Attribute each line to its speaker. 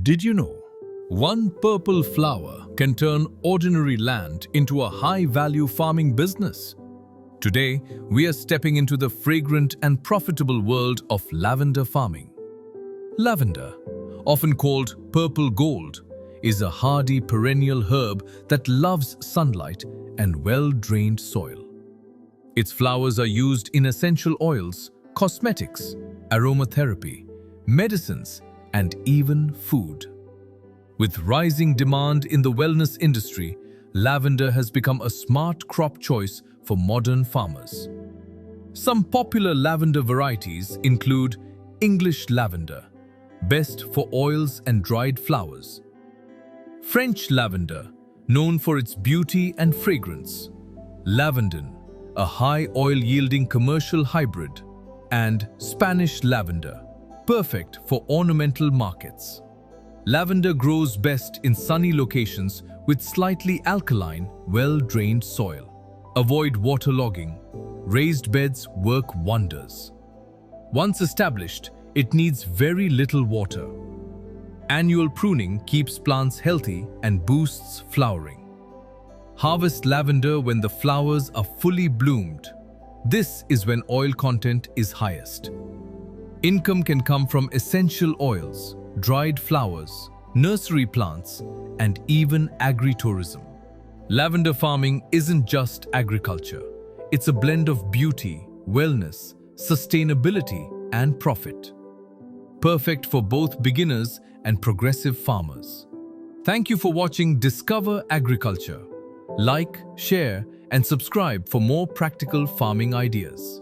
Speaker 1: Did you know? One purple flower can turn ordinary land into a high-value farming business. Today, we are stepping into the fragrant and profitable world of lavender farming. Lavender, often called purple gold, is a hardy perennial herb that loves sunlight and well-drained soil. Its flowers are used in essential oils, cosmetics, aromatherapy, medicines, and even food. With rising demand in the wellness industry, lavender has become a smart crop choice for modern farmers. Some popular lavender varieties include English lavender, best for oils and dried flowers; French lavender, known for its beauty and fragrance; Lavandin, a high oil-yielding commercial hybrid; and Spanish lavender, perfect for ornamental markets. Lavender grows best in sunny locations with slightly alkaline, well-drained soil. Avoid waterlogging. Raised beds work wonders. Once established, it needs very little water. Annual pruning keeps plants healthy and boosts flowering. Harvest lavender when the flowers are fully bloomed. This is when oil content is highest. Income can come from essential oils, dried flowers, nursery plants, and even agritourism. Lavender farming isn't just agriculture. It's a blend of beauty, wellness, sustainability, and profit. Perfect for both beginners and progressive farmers. Thank you for watching Discover Agriculture. Like, share, and subscribe for more practical farming ideas.